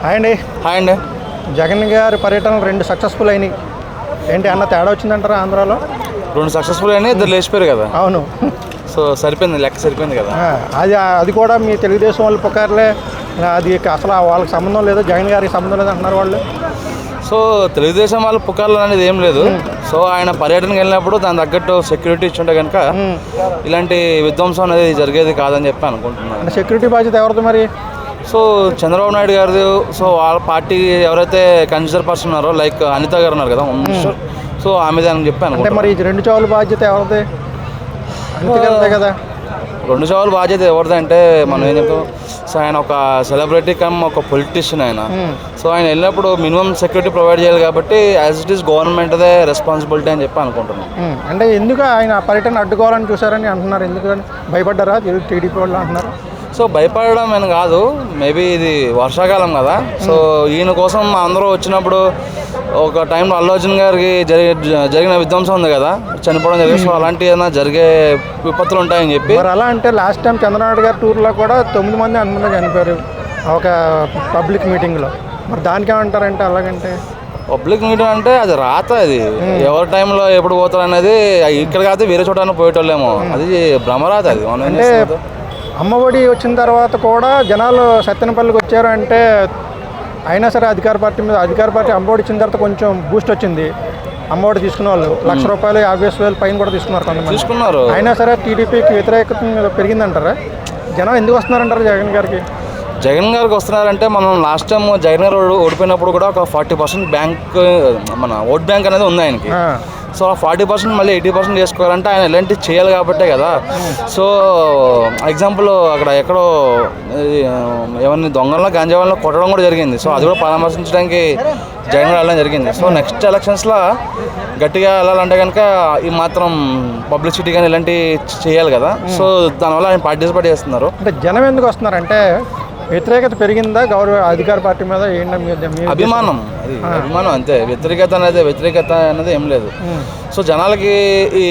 Hi అండి. Hi అండి. జగన్ గారి పర్యటనలు 2 సక్సెస్ఫుల్ అయినాయి. ఏంటి అన్న తేడా వచ్చిందంటారా ఆంధ్రాలో? 2 సక్సెస్ఫుల్ అయినాయి, 2 లేచిపోయారు కదా. అవును. సో సరిపోయింది, లెక్క సరిపోయింది కదా. అది కూడా మీ తెలుగుదేశం వాళ్ళు పుకార్లే. అది అసలు వాళ్ళకి సంబంధం లేదు, జగన్ గారికి సంబంధం లేదు అంటున్నారు వాళ్ళు. సో తెలుగుదేశం వాళ్ళు పుకార్లు అనేది ఏం లేదు. సో ఆయన పర్యటనకి వెళ్ళినప్పుడు దాని తగ్గట్టు సెక్యూరిటీ ఇచ్చుంటే కనుక ఇలాంటి విధ్వంసం అనేది జరిగేది కాదని చెప్పి అనుకుంటున్నాను. సెక్యూరిటీ బాధ్యత ఎవరిది మరి? సో చంద్రబాబు నాయుడు గారిది. సో వాళ్ళ పార్టీ ఎవరైతే కన్సిడర్ పర్సన్ ఉన్నారో లైక్ అనిత గారు ఉన్నారు కదా, సో ఆమెదే అని చెప్పి అనుకుంటే. మరి 2 చావుల బాధ్యత ఎవరిది? కదా 2 చావుల బాధ్యత ఎవరిది అంటే మనం ఏం చెప్తాం. సో ఆయన ఒక సెలబ్రిటీ కమ్ ఒక పొలిటీషియన్ ఆయన. సో ఆయన వెళ్ళినప్పుడు మినిమం సెక్యూరిటీ ప్రొవైడ్ చేయాలి కాబట్టి యాజ్ ఇట్ ఈస్ గవర్నమెంట్దే రెస్పాన్సిబిలిటీ అని చెప్పి అనుకుంటున్నాం. అంటే ఎందుకు ఆయన పర్యటన అడ్డుకోవాలని చూసారని అంటున్నారు. ఎందుకని భయపడ్డారా టీడీపీ వాళ్ళు అంటున్నారు? సో భయపడడం అని కాదు, మేబీ ఇది వర్షాకాలం కదా. సో ఈయన కోసం అందరూ వచ్చినప్పుడు ఒక టైంలో అల్లు అర్జున్ గారికి జరిగిన విధ్వంసం ఉంది కదా, చనిపోవడం జరిగింది. సో అలాంటి ఏదైనా జరిగే విపత్తులు ఉంటాయని చెప్పి. మరి అలా అంటే లాస్ట్ టైం చంద్రబాబు గారి టూర్లో కూడా 9 మంది చనిపోయారు ఒక పబ్లిక్ మీటింగ్లో. మరి దానికి ఏమంటారంటే అలాగంటే? పబ్లిక్ మీటింగ్ అంటే అది రాత, అది ఎవరి టైంలో ఎప్పుడు పోతారు అనేది. ఇక్కడ కాదు వేరే చోట పోయేటోళ్ళేమో, అది భ్రమరాత. అది అంటే అమ్మఒడి వచ్చిన తర్వాత కూడా జనాలు సత్తెనపల్లికి వచ్చారు అంటే అయినా సరే అధికార పార్టీ అమ్మఒడి ఇచ్చిన తర్వాత కొంచెం బూస్ట్ వచ్చింది. అమ్మఒడి తీసుకున్న వాళ్ళు ₹1,00,000 50,000 పైన కూడా తీసుకున్నారు కొంతమంది. అయినా సరే టీడీపీకి వ్యతిరేకత పెరిగిందంటారా? జనం ఎందుకు వస్తున్నారంటారు జగన్ గారికి? జగన్ గారికి వస్తున్నారంటే మనం లాస్ట్ టైం జగన్ గారు ఓడిపోయినప్పుడు కూడా ఒక 40% బ్యాంక్ మన ఓట్ బ్యాంక్ అనేది ఉంది ఆయనకి. సో ఆ 40% మళ్ళీ 80% చేసుకోవాలంటే ఆయన ఇలాంటివి చేయాలి కాబట్టే కదా. సో ఎగ్జాంపుల్ అక్కడ ఎక్కడో ఎవరిని దొంగలను గాంజా వాళ్ళని కొట్టడం కూడా జరిగింది. సో అది కూడా పరామర్శించడానికి జగన్ గారు వెళ్ళడం జరిగింది. సో నెక్స్ట్ ఎలక్షన్స్లో గట్టిగా వెళ్ళాలంటే కనుక ఈ మాత్రం పబ్లిసిటీ కానీ ఇలాంటివి చేయాలి కదా. సో దానివల్ల ఆయన పార్టిసిపేట్ చేస్తున్నారు. అంటే జనం ఎందుకు వస్తున్నారంటే వ్యతిరేకత పెరిగిందా అధికార పార్టీ మీద? అభిమానం, అది అభిమానం అంతే. వ్యతిరేకత అనేది ఏం లేదు. సో జనాలకి ఈ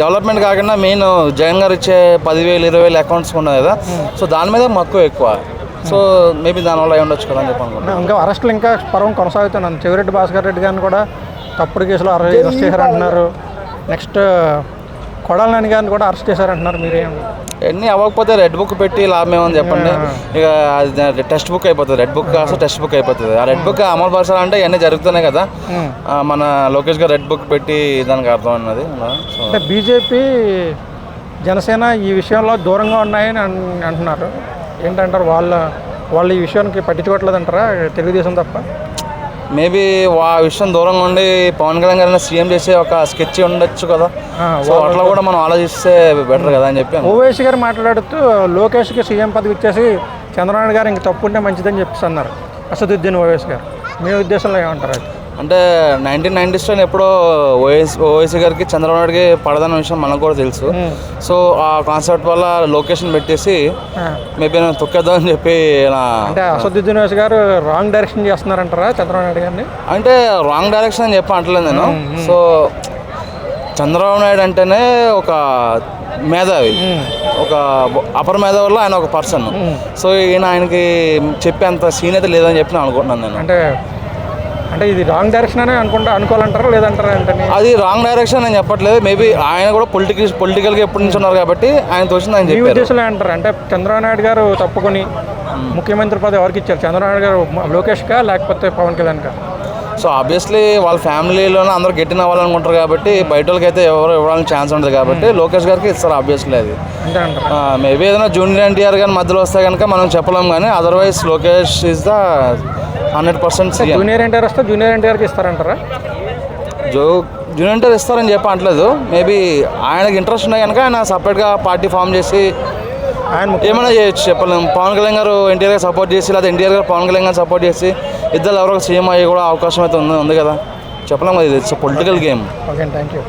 డెవలప్మెంట్ కాకుండా మెయిన్ జగన్ గారు ఇచ్చే 10,000 20,000 అకౌంట్స్ ఉన్నాయి కదా, సో దాని మీద మక్కువ ఎక్కువ. సో మేబీ దానివల్ల అయి ఉండొచ్చు కదా అని చెప్పి అనుకుంటున్నాను. ఇంకా అరెస్టులు ఇంకా పర్వం కొనసాగుతున్నాను. చెవిరెడ్డి భాస్కర్ రెడ్డి గారిని కూడా తప్పుడు కేసులో అరెస్ట్ చేశారంటున్నారు. నెక్స్ట్ కొడాలి నాని గారిని కూడా అరెస్ట్ చేశారంటున్నారు. మీరేం ఎన్ని అవ్వకపోతే రెడ్ బుక్ పెట్టి లాభం ఏమని చెప్పండి. ఇక అది టెక్స్ట్ బుక్ అయిపోతుంది, రెడ్ బుక్ కాస్త టెక్స్ట్ బుక్ అయిపోతుంది. ఆ రెడ్ బుక్ అమలు పరచాలంటే ఇవన్నీ జరుగుతున్నాయి కదా. మన లోకేష్ గారు రెడ్ బుక్ పెట్టి దానికి అర్థం అన్నది. అంటే బీజేపీ జనసేన ఈ విషయంలో దూరంగా ఉన్నాయని అంటున్నారు. ఏంటంటారు? వాళ్ళు ఈ విషయానికి పట్టించుకోవట్లేదు అంటారా తెలుగుదేశం తప్ప? మేబీ ఆ విషయం దూరంగా ఉండి పవన్ కళ్యాణ్ గారిని సీఎం చేసే ఒక స్కెచ్ ఉండొచ్చు కదా. సో అట్లా కూడా మనం ఆలోచిస్తే బెటర్ కదా అని చెప్పి. ఓవైసీ గారు మాట్లాడుతూ లోకేష్కి సీఎం పదవి ఇచ్చేసి చంద్రబాబు గారు ఇంక తప్పు ఉంటే మంచిదని చెప్పేసి అన్నారు. అసదుద్దీన్ ఓవైసీ గారు మీ ఉద్దేశంలో ఏమంటారు? అంటే 1990s ఎప్పుడో ఓవైసీ గారికి చంద్రబాబు నాయుడుకి పడదన్న విషయం మనకు కూడా తెలుసు. సో ఆ కాన్సెప్ట్ వల్ల లొకేషన్ పెట్టేసి మేబీ నేను తొక్కేద్దామని చెప్పి. అంటే అసదుద్దీన్ ఓవైసీ గారు రాంగ్ డైరెక్షన్ చేస్తున్నారంటారా చంద్రబాబు నాయుడు గారిని? అంటే రాంగ్ డైరెక్షన్ అని చెప్పి అంటలేదు నేను. సో చంద్రబాబు నాయుడు అంటేనే ఒక మేధావి, ఒక అపర మేధావుల్లో ఆయన ఒక పర్సన్. సో ఈయన ఆయనకి చెప్పేంత సీన్ అయితే లేదని చెప్పి నేను అనుకుంటున్నాను నేను. అంటే ఇది రాంగ్ డైరెక్షన్ అని అనుకోవాలంటారా లేదంటారా? అంటే అది రాంగ్ డైరెక్షన్ అని చెప్పట్లేదు. మేబీ ఆయన కూడా పొలిటికల్గా ఎప్పటి నుంచి ఉన్నారు కాబట్టి ఆయన తోచింది ఆయన చెప్పారు. ఈ ఉద్దేశంలో అంటారు. అంటే చంద్రబాబు నాయుడు గారు తప్పుకొని ముఖ్యమంత్రి పదవి ఎవరికి ఇచ్చారు? చంద్రబాబు నాయుడు గారు లోకేష్కా లేకపోతే పవన్ కళ్యాణ్కా? సో ఆబ్వియస్లీ వాళ్ళ ఫ్యామిలీలోనే అందరూ గట్టిన అవ్వాలనుకుంటారు కాబట్టి బయట వాళ్ళకి అయితే ఎవరు ఇవ్వడానికి ఛాన్స్ ఉంటుంది కాబట్టి లోకేష్ గారికి ఇస్తారు ఆబ్వియస్లీ. అది మేబీ ఏదైనా జూనియర్ ఎన్టీఆర్ కానీ మధ్యలో వస్తే కనుక మనం చెప్పలేం, కానీ otherwise Lokesh is the 100%. Junior NTR వస్తే జూనియర్ ఎన్టీఆర్కి ఇస్తారంటారా? జూనియర్ ఎన్టీఆర్ ఇస్తారని చెప్పి అంటలేదు. మేబీ ఆయనకి ఇంట్రెస్ట్ ఉన్నాయి కనుక ఆయన సపరేట్గా పార్టీ ఫామ్ చేసి ఆయన ఏమైనా చేయొచ్చు, చెప్పలేము. పవన్ కళ్యాణ్ గారు ఎన్టీఆర్ గారు సపోర్ట్ చేసి లేదా ఎన్టీఆర్ గారు పవన్ కళ్యాణ్ గారు సపోర్ట్ చేసి ఇద్దరు ఎవరో సీఎం అయ్యే కూడా అవకాశం అయితే ఉంది కదా, చెప్పలేము. ఇది it's political game. Okay, thank you.